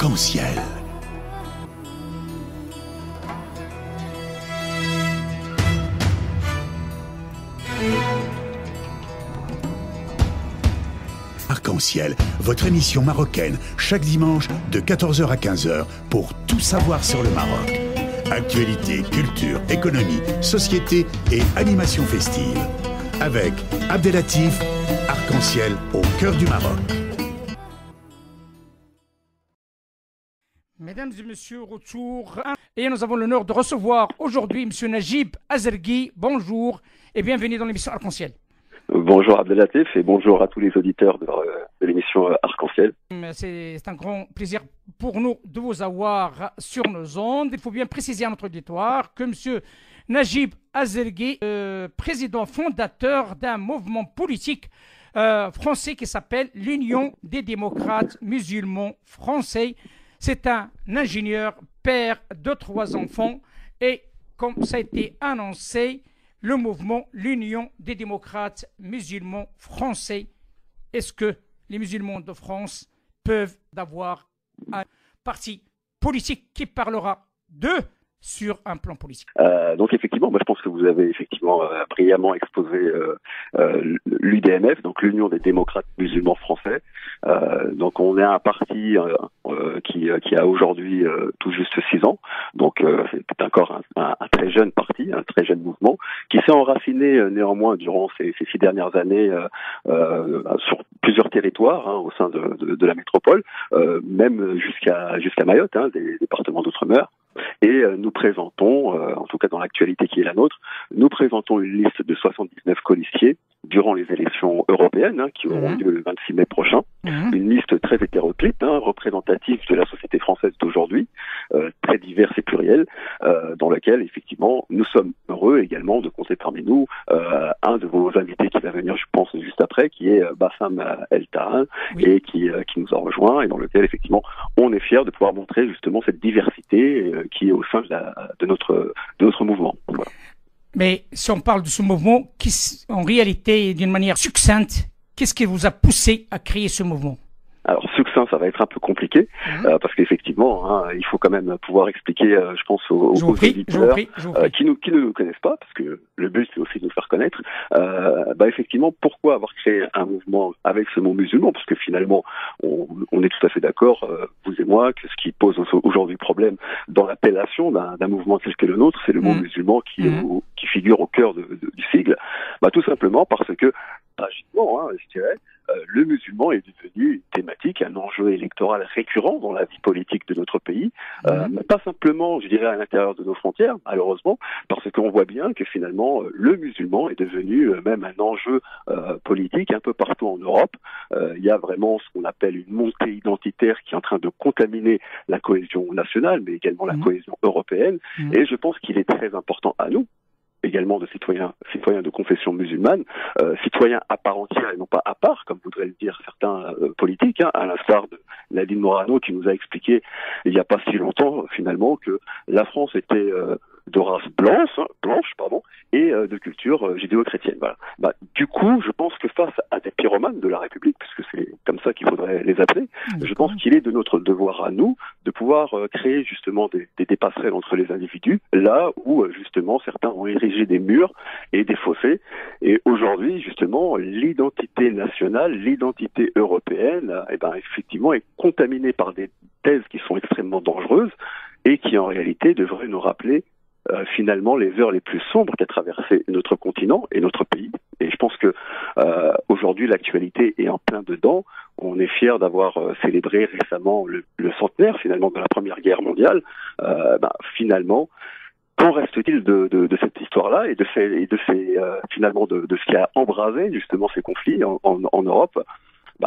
Arc-en-ciel. Arc-en-ciel, votre émission marocaine, chaque dimanche de 14 h à 15 h pour tout savoir sur le Maroc. Actualité, culture, économie, société et animation festive. Avec Abdelatif, Arc-en-ciel au cœur du Maroc. Mesdames et messieurs, retour. Et nous avons l'honneur de recevoir aujourd'hui M. Najib Azergui. Bonjour et bienvenue dans l'émission Arc-en-ciel. Bonjour Abdelatif et bonjour à tous les auditeurs de l'émission Arc-en-ciel. C'est un grand plaisir pour nous de vous avoir sur nos ondes. Il faut bien préciser à notre auditoire que M. Najib Azergui, président fondateur d'un mouvement politique français qui s'appelle l'Union des démocrates musulmans français. C'est un ingénieur, père de 3 enfants et comme ça a été annoncé, le mouvement, l'Union des démocrates musulmans français. Est-ce que les musulmans de France peuvent avoir un parti politique qui parlera d'eux sur un plan politique? Donc effectivement, moi je pense que vous avez effectivement brillamment exposé l'UDMF, donc l'Union des démocrates musulmans français. Donc on est un parti qui a aujourd'hui tout juste 6 ans, donc c'est encore un très jeune parti, un très jeune mouvement, qui s'est enraciné néanmoins durant ces 6 dernières années sur plusieurs territoires au sein de la métropole, même jusqu'à Mayotte, des départements d'outre-mer. Et nous présentons, en tout cas dans l'actualité qui est la nôtre, nous présentons une liste de 79 colistiers durant les élections européennes qui auront lieu le 26 mai prochain. Une liste très hétéroclite, représentative de la société française d'aujourd'hui, très diverse et plurielle, dans laquelle effectivement nous sommes heureux également de compter parmi nous un de vos invités qui va venir, je pense, juste après, qui est Bassam El Tahan, et qui nous a rejoint, et dans lequel effectivement on est fiers de pouvoir montrer justement cette diversité qui est au sein de notre mouvement. Voilà. Mais si on parle de ce mouvement, en réalité, d'une manière succincte, qu'est-ce qui vous a poussé à créer ce mouvement? Alors succinct, ça va être un peu compliqué, parce qu'effectivement, il faut quand même pouvoir expliquer, je pense, aux auditeurs qui ne nous connaissent pas, parce que le but c'est aussi de nous faire connaître, effectivement, pourquoi avoir créé un mouvement avec ce mot musulman, parce que finalement, on est tout à fait d'accord, vous et moi, que ce qui pose aujourd'hui problème dans l'appellation d'un mouvement tel que le nôtre, c'est le mot musulman qui figure au cœur du sigle, tout simplement parce que, tragiquement, je dirais, le musulman est devenu une thématique, un enjeu électoral récurrent dans la vie politique de notre pays, mais pas simplement, je dirais, à l'intérieur de nos frontières, malheureusement, parce qu'on voit bien que finalement, le musulman est devenu même un enjeu politique un peu partout en Europe. Il y a vraiment ce qu'on appelle une montée identitaire qui est en train de contaminer la cohésion nationale, mais également la cohésion européenne, et je pense qu'il est très important à nous, également de citoyens de confession musulmane, citoyens à part entière et non pas à part, comme voudraient le dire certains politiques, à l'instar de Nadine Morano qui nous a expliqué il n'y a pas si longtemps finalement que la France était de race blanche, et de culture judéo-chrétienne. Voilà. Du coup, je pense que face à des pyromanes de la République, puisque c'est comme ça qu'il faudrait les appeler, je pense qu'il est de notre devoir à nous de pouvoir créer justement des passerelles entre les individus, là où justement certains ont érigé des murs et des fossés. Et aujourd'hui, justement, l'identité nationale, l'identité européenne, effectivement, est contaminée par des thèses qui sont extrêmement dangereuses et qui en réalité devraient nous rappeler finalement les heures les plus sombres qu'a traversé notre continent et notre pays. Et je pense que aujourd'hui l'actualité est en plein dedans. On est fiers d'avoir célébré récemment le centenaire finalement de la Première Guerre mondiale. Finalement, qu'en reste-t-il de cette histoire-là et de ce qui a embrasé justement ces conflits en Europe?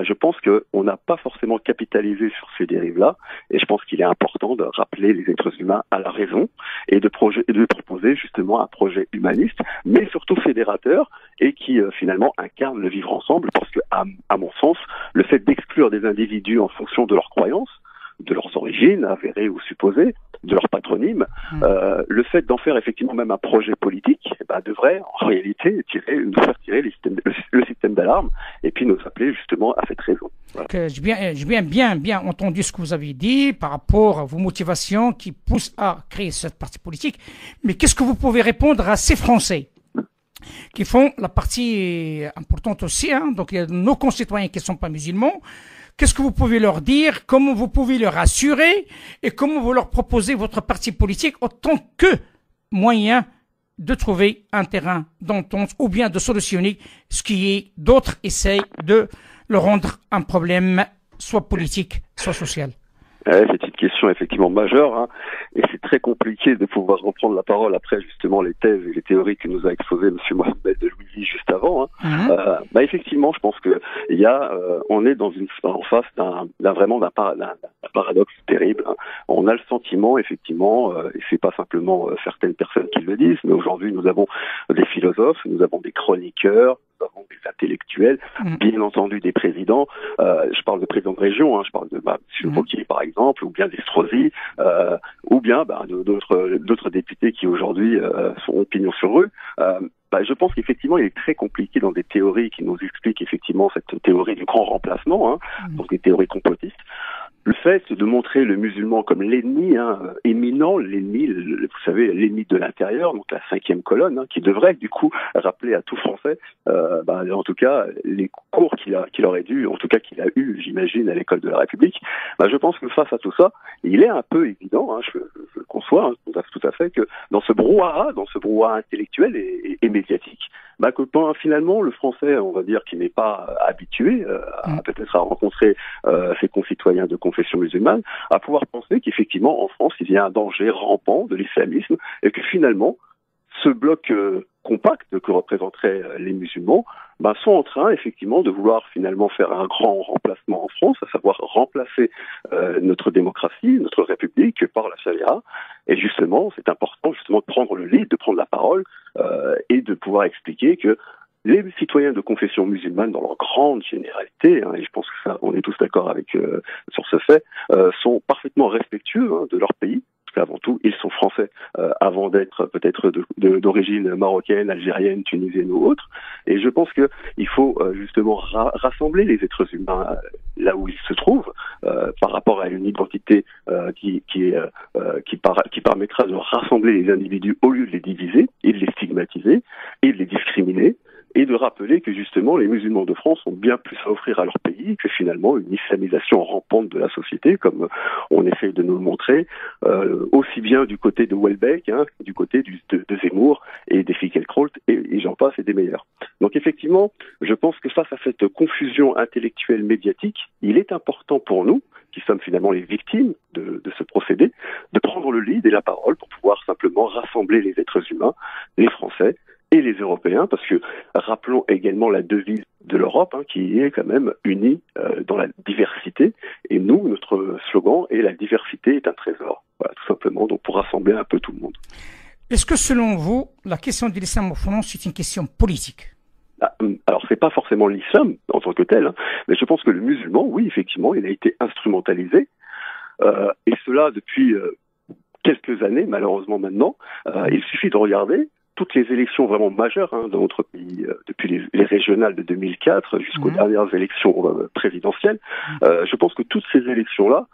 Je pense qu'on n'a pas forcément capitalisé sur ces dérives-là, et je pense qu'il est important de rappeler les êtres humains à la raison et de proposer justement un projet humaniste, mais surtout fédérateur, et qui finalement incarne le vivre ensemble, parce que à mon sens, le fait d'exclure des individus en fonction de leurs croyances, de leurs origines, avérées ou supposées, leur patronyme, le fait d'en faire effectivement même un projet politique, devrait en réalité nous faire tirer le système d'alarme et puis nous appeler justement à cette raison. Voilà. J'ai bien entendu ce que vous avez dit par rapport à vos motivations qui poussent à créer cette partie politique. Mais qu'est-ce que vous pouvez répondre à ces Français qui font la partie importante aussi, donc il y a nos concitoyens qui ne sont pas musulmans? Qu'est-ce que vous pouvez leur dire? Comment vous pouvez leur assurer? Et comment vous leur proposez votre parti politique en tant que moyen de trouver un terrain d'entente ou bien de solutionner ce qui est d'autres essayent de le rendre un problème soit politique, soit social? C'est une question effectivement majeure, et c'est très compliqué de pouvoir reprendre la parole après justement les thèses et les théories que nous a exposées M. Mohamed de Louis juste avant. Effectivement, je pense que on est en face d'un paradoxe terrible. On a le sentiment effectivement, et c'est pas simplement certaines personnes qui le disent, mais aujourd'hui nous avons des philosophes, nous avons des chroniqueurs, nous avons des intellectuels, bien entendu des présidents. Je parle de présidents de région, je parle de M. Wauquiez par exemple, ou bien d'Estrosi, ou bien d'autres députés qui aujourd'hui sont pignon sur rue. Je pense qu'effectivement, il est très compliqué dans des théories qui nous expliquent effectivement cette théorie du grand remplacement, donc des théories complotistes. Le fait de montrer le musulman comme l'ennemi éminent, l'ennemi, vous savez, l'ennemi de l'intérieur, donc la 5e colonne, qui devrait du coup rappeler à tout Français, en tout cas les cours qu'il aurait dû, en tout cas qu'il a eu, j'imagine, à l'école de la République. Je pense que face à tout ça, il est un peu évident, je le conçois tout à fait, que dans ce brouhaha intellectuel et médiatique, que finalement le Français, on va dire, qui n'est pas habitué peut-être à rencontrer ses concitoyens de confession musulmane, à pouvoir penser qu'effectivement en France il y a un danger rampant de l'islamisme et que finalement ce bloc compact que représenteraient les musulmans sont en train effectivement de vouloir finalement faire un grand remplacement en France, à savoir remplacer notre démocratie, notre République par la charia. Et justement, c'est important justement de prendre le lead, de prendre la parole et de pouvoir expliquer que les citoyens de confession musulmane, dans leur grande généralité, et je pense que ça, on est tous d'accord sur ce fait, sont parfaitement respectueux de leur pays. Avant tout, ils sont français, avant d'être peut-être d'origine marocaine, algérienne, tunisienne ou autre. Et je pense qu'il faut justement rassembler les êtres humains là où ils se trouvent, par rapport à une identité qui permettra de rassembler les individus au lieu de les diviser et de les stigmatiser et de les discriminer. Et de rappeler que justement les musulmans de France ont bien plus à offrir à leur pays que finalement une islamisation rampante de la société, comme on essaie de nous le montrer, aussi bien du côté de Houellebecq, du côté de Zemmour et des Finkielkraut, et j'en passe et des meilleurs. Donc effectivement, je pense que face à cette confusion intellectuelle médiatique, il est important pour nous, qui sommes finalement les victimes de ce procédé, de prendre le lead et la parole pour pouvoir simplement rassembler les êtres humains, les Français, et les Européens, parce que rappelons également la devise de l'Europe, qui est quand même unie dans la diversité, et nous, notre slogan est « La diversité est un trésor ». Voilà, tout simplement, donc pour rassembler un peu tout le monde. Est-ce que selon vous, la question de l'islam en France, c'est une question politique? Alors, c'est pas forcément l'islam en tant que tel, mais je pense que le musulman, oui, effectivement, il a été instrumentalisé, et cela depuis quelques années, malheureusement maintenant. Il suffit de regarder toutes les élections vraiment majeures dans notre pays, depuis les régionales de 2004 jusqu'aux dernières élections présidentielles, je pense que toutes ces élections-là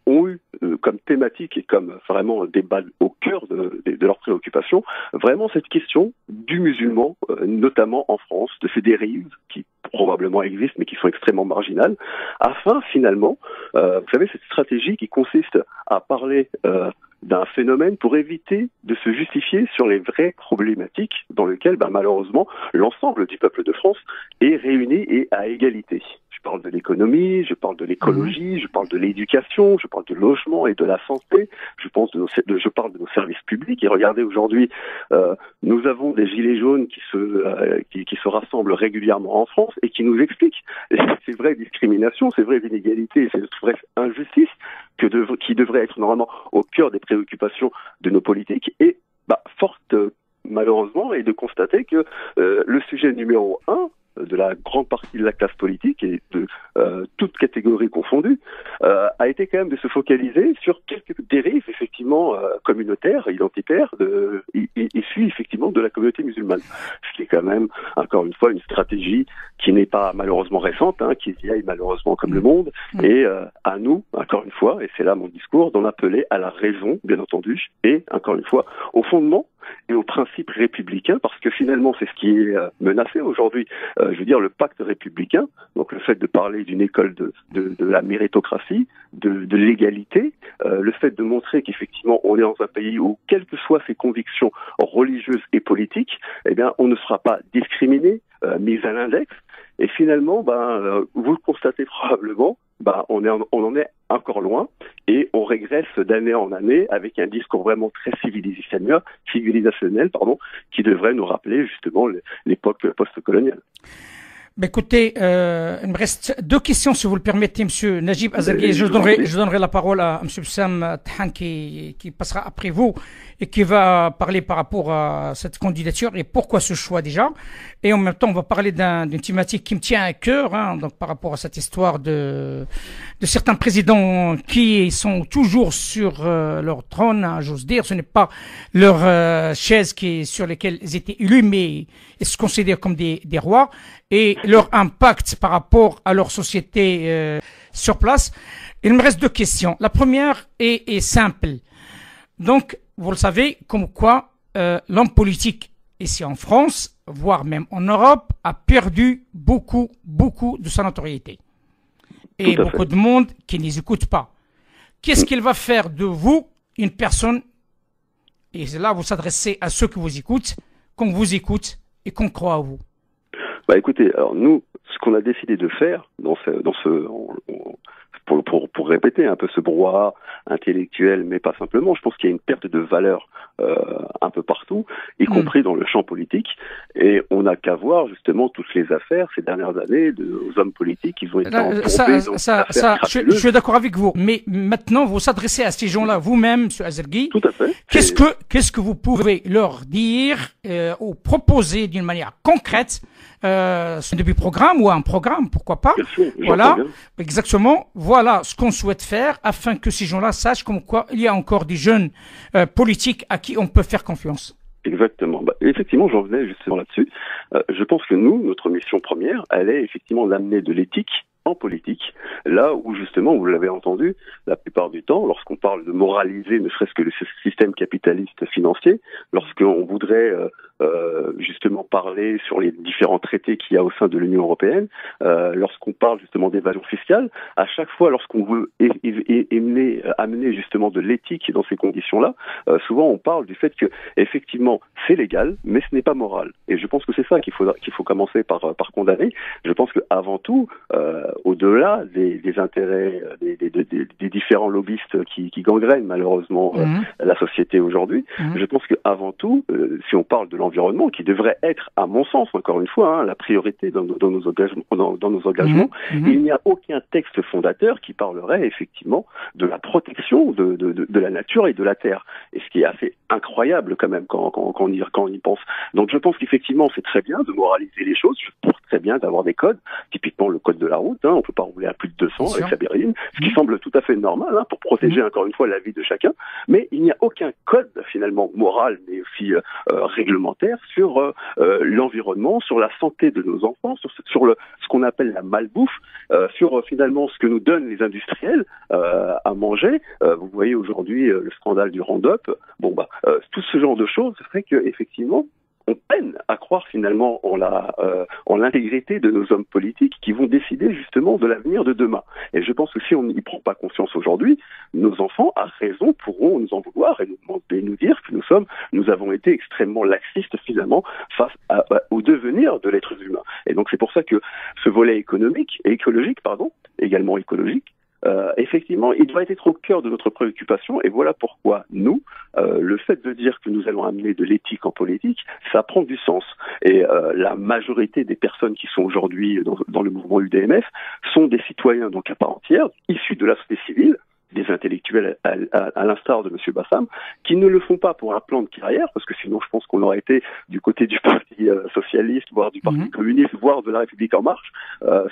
ont eu comme thématique et comme vraiment débat au cœur de leurs préoccupations, vraiment cette question du musulman, notamment en France, de ces dérives qui probablement existent mais qui sont extrêmement marginales, afin finalement, vous savez, cette stratégie qui consiste à parler d'un phénomène pour éviter de se justifier sur les vraies problématiques dans lesquelles, malheureusement, l'ensemble du peuple de France est réuni et à égalité. Je parle de l'économie, je parle de l'écologie, je parle de l'éducation, je parle de logement et de la santé, je parle de nos services publics. Et regardez, aujourd'hui, nous avons des gilets jaunes qui se rassemblent régulièrement en France et qui nous expliquent ces vraies discriminations, ces vraies inégalités, ces vraies injustices qui devraient être normalement au cœur des préoccupations de nos politiques. Et forte malheureusement est de constater que le sujet numéro 1 de la grande partie de la classe politique et de toute catégorie confondue, a été quand même de se focaliser sur quelques dérives effectivement communautaires, identitaires, issues effectivement de la communauté musulmane. Ce qui est quand même, encore une fois, une stratégie qui n'est pas malheureusement récente, qui vieille malheureusement comme le monde, et à nous, encore une fois, et c'est là mon discours, d'en appeler à la raison, bien entendu, et encore une fois, au fondement et aux principes républicains, parce que finalement c'est ce qui est menacé aujourd'hui. Je veux dire, le pacte républicain, donc le fait de parler d'une école de la méritocratie, de l'égalité, le fait de montrer qu'effectivement on est dans un pays où, quelles que soient ses convictions religieuses et politiques, eh bien on ne sera pas discriminé, mis à l'index. Et finalement, vous le constatez probablement, on en est encore loin et on régresse d'année en année avec un discours vraiment très civilisationnel, qui devrait nous rappeler justement l'époque post-coloniale. Écoutez, il me reste deux questions, si vous le permettez, Monsieur Najib Azergui. Je donnerai la parole à Monsieur Bassam Tahan qui passera après vous et qui va parler par rapport à cette candidature et pourquoi ce choix déjà. Et en même temps, on va parler d'une thématique qui me tient à cœur, donc par rapport à cette histoire de certains présidents qui sont toujours sur leur trône, j'ose dire. Ce n'est pas leur chaise sur lesquelles ils étaient élus, mais ils se considèrent comme des rois. Et leur impact par rapport à leur société sur place. Il me reste deux questions. La première est simple. Donc, vous le savez, comme quoi l'homme politique ici en France, voire même en Europe, a perdu beaucoup de sa notoriété. Et beaucoup de monde qui ne les écoute pas. Qu'est-ce qu'il va faire de vous, une personne, et là vous s'adressez à ceux qui vous écoutent, qu'on vous écoute et qu'on croit à vous? Écoutez, alors nous, ce qu'on a décidé de faire pour répéter un peu ce brouhaha intellectuel, mais pas simplement, je pense qu'il y a une perte de valeur un peu partout, y compris dans le champ politique, et on n'a qu'à voir justement toutes les affaires ces dernières années aux hommes politiques qui ont été entrompés. Je suis d'accord avec vous, mais maintenant vous s'adressez à ces gens-là vous-même, M. Azergui. Tout à fait. Qu'est-ce que vous pouvez leur dire ou proposer d'une manière concrète, ce début programme ou un programme, pourquoi pas? Bien sûr, voilà, exactement. Voilà ce qu'on souhaite faire afin que ces gens-là sachent comme quoi il y a encore des jeunes politiques à qui on peut faire confiance. Exactement. Effectivement, j'en venais justement là-dessus. Je pense que nous, notre mission première, elle est effectivement d'amener de l'éthique en politique, là où justement, vous l'avez entendu, la plupart du temps, lorsqu'on parle de moraliser ne serait-ce que le système capitaliste financier, lorsqu'on voudrait justement parler sur les différents traités qu'il y a au sein de l'Union européenne, lorsqu'on parle justement d'évasion fiscale, à chaque fois lorsqu'on veut amener justement de l'éthique dans ces conditions-là, souvent on parle du fait que effectivement c'est légal, mais ce n'est pas moral. Et je pense que c'est ça qu'il faut commencer par condamner. Je pense que avant tout, au-delà des intérêts des différents lobbyistes qui gangrènent malheureusement la société aujourd'hui, je pense que avant tout, si on parle de l'environnement, qui devrait être, à mon sens, encore une fois, la priorité dans nos engagements, il n'y a aucun texte fondateur qui parlerait effectivement de la protection de la nature et de la terre. Et ce qui est assez incroyable quand même quand on y pense. Donc je pense qu'effectivement c'est très bien de moraliser les choses, je pense très bien d'avoir des codes, typiquement le code de la route, on peut pas rouler à plus de 200 avec sa berline, ce qui semble tout à fait normal pour protéger encore une fois la vie de chacun, mais il n'y a aucun code finalement moral mais aussi réglementaire sur l'environnement, sur la santé de nos enfants, sur ce qu'on appelle la malbouffe, sur finalement ce que nous donnent les industriels à manger. Vous voyez aujourd'hui le scandale du Roundup. Tout ce genre de choses fait que effectivement on peine à croire finalement en l'intégrité de nos hommes politiques qui vont décider justement de l'avenir de demain. Et je pense que si on n'y prend pas conscience aujourd'hui, nos enfants, à raison, pourront nous en vouloir et nous dire que nous avons été extrêmement laxistes finalement face au devenir de l'être humain. Et donc c'est pour ça que ce volet économique et écologique, également écologique, effectivement, il doit être au cœur de notre préoccupation et voilà pourquoi nous, le fait de dire que nous allons amener de l'éthique en politique, ça prend du sens. Et la majorité des personnes qui sont aujourd'hui dans le mouvement UDMF sont des citoyens donc à part entière, issus de la société civile, des intellectuels à l'instar de M. Bassam, qui ne le font pas pour un plan de carrière, parce que sinon je pense qu'on aurait été du côté du Parti socialiste, voire du Parti communiste, voire de la République en marche.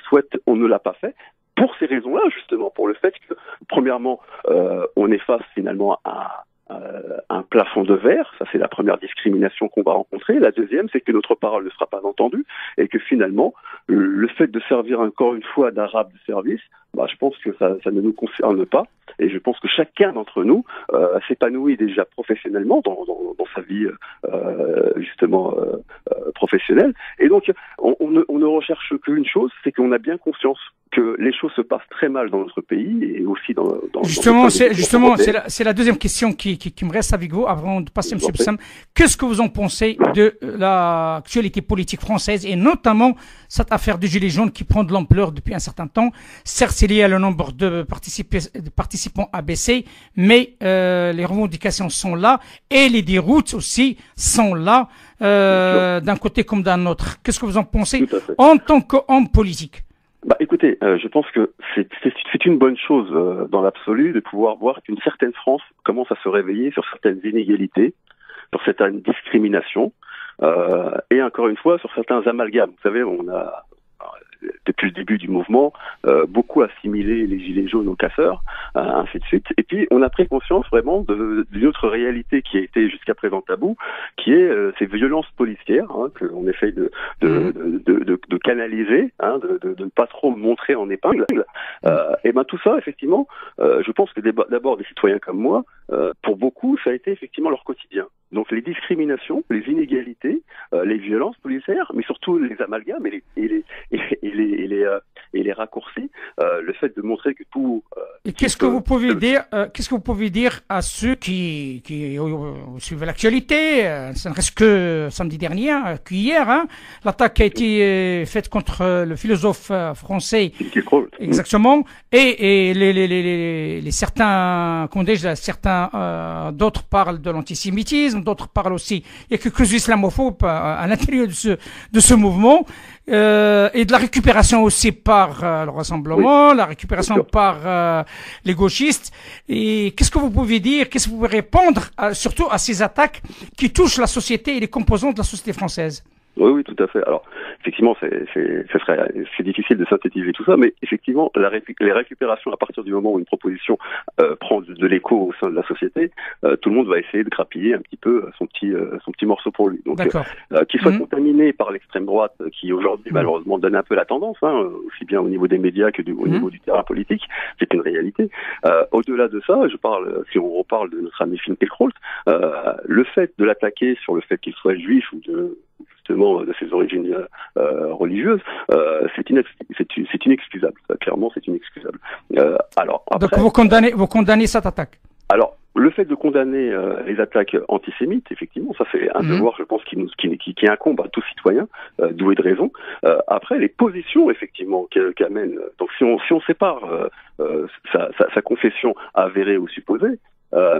Soit on ne l'a pas fait, pour ces raisons-là, justement, pour le fait que, premièrement, on est face finalement à un plafond de verre, ça c'est la première discrimination qu'on va rencontrer. La deuxième, c'est que notre parole ne sera pas entendue et que finalement, le fait de servir encore une fois d'arabe de service, je pense que ça ne nous concerne pas. Et je pense que chacun d'entre nous s'épanouit déjà professionnellement dans sa vie justement professionnelle. Et donc, on ne recherche qu'une chose, c'est qu'on a bien conscience que les choses se passent très mal dans notre pays et aussi dans justement, c'est la deuxième question qui me reste avec vous avant de passer à M. Bessam. Qu'est-ce que vous en pensez de l'actualité politique française et notamment cette affaire du Gilet jaune qui prend de l'ampleur depuis un certain temps? Certes, c'est lié à le nombre de participants a baissé, mais les revendications sont là et les déroutes aussi sont là d'un côté comme d'un autre. Qu'est-ce que vous en pensez en tant qu'homme politique? Écoutez, je pense que c'est une bonne chose dans l'absolu de pouvoir voir qu'une certaine France commence à se réveiller sur certaines inégalités, sur certaines discriminations, et encore une fois sur certains amalgames. Vous savez, on a depuis le début du mouvement, beaucoup assimilé les gilets jaunes aux casseurs, ainsi de suite. Et puis, on a pris conscience vraiment d'une autre réalité qui a été jusqu'à présent tabou, qui est ces violences policières qu'on essaye de canaliser, de ne pas trop montrer en épingle. Et tout ça, effectivement, je pense que d'abord des citoyens comme moi, pour beaucoup, ça a été effectivement leur quotidien. Donc les discriminations, les inégalités, les violences policières, mais surtout les amalgames et les raccourcis, le fait de montrer que tout. Et qu'est-ce que vous pouvez dire à ceux qui suivent l'actualité? Ça ne reste que samedi dernier, qu'hier, l'attaque a été faite contre le philosophe français. Exactement. Et les certains, d'autres parlent de l'antisémitisme, d'autres parlent aussi. Il y a quelques islamophobes à l'intérieur de ce mouvement. Et de la récupération aussi par le Rassemblement, la récupération par les gauchistes. Et qu'est-ce que vous pouvez dire, qu'est-ce que vous pouvez répondre surtout à ces attaques qui touchent la société et les composantes de la société française? Oui, tout à fait. Alors, effectivement, c'est difficile de synthétiser tout ça, mais effectivement, les récupérations, à partir du moment où une proposition prend de l'écho au sein de la société, tout le monde va essayer de grappiller un petit peu son petit morceau pour lui. Donc, qu'il soit contaminé par l'extrême droite, qui aujourd'hui, malheureusement, donne un peu la tendance, aussi bien au niveau des médias que au niveau du terrain politique, c'est une réalité. Au-delà de ça, si on reparle de notre ami Finn Pelkraut, le fait de l'attaquer sur le fait qu'il soit juif ou justement de ses origines religieuses, c'est inexcusable. Clairement, c'est inexcusable. Alors, après, donc vous condamnez cette attaque? Alors, le fait de condamner les attaques antisémites, effectivement, ça c'est un devoir, je pense, qui incombe à tout citoyen doué de raison. Après, les positions, effectivement, qu'amène. Donc, si on sépare sa confession avérée ou supposée.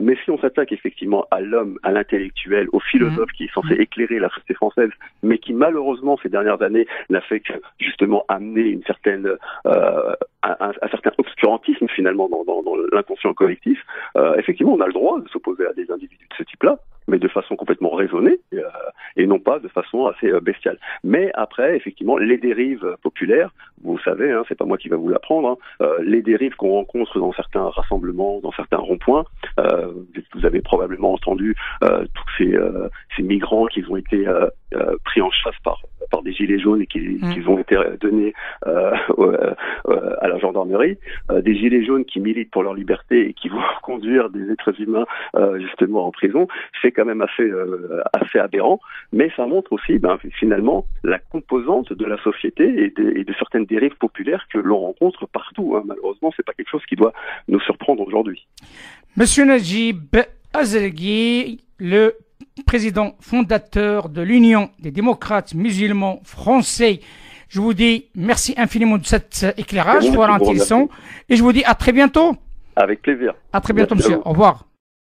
Mais si on s'attaque effectivement à l'homme, à l'intellectuel, au philosophe qui est censé éclairer la société française, mais qui malheureusement ces dernières années n'a fait que justement amener une certaine un certain obscurantisme finalement dans l'inconscient collectif, effectivement on a le droit de s'opposer à des individus de ce type-là, mais de façon complètement raisonnée et non pas de façon assez bestiale. Mais après, effectivement, les dérives populaires, vous savez, c'est pas moi qui va vous l'apprendre, les dérives qu'on rencontre dans certains rassemblements, dans certains ronds-points, vous avez probablement entendu tous ces migrants qui ont été pris en chasse par des gilets jaunes et qui ont été donnés à la gendarmerie, des gilets jaunes qui militent pour leur liberté et qui vont conduire des êtres humains justement en prison, c'est quand même assez aberrant, mais ça montre aussi finalement la composante de la société et de certaines dérives populaires que l'on rencontre partout. Malheureusement, c'est pas quelque chose qui doit nous surprendre aujourd'hui. Monsieur Najib Azergui, le président fondateur de l'Union des démocrates musulmans français, je vous dis merci infiniment de cet éclairage, voilà intéressant, et je vous dis à très bientôt. Avec plaisir. À très bientôt, monsieur. Au revoir.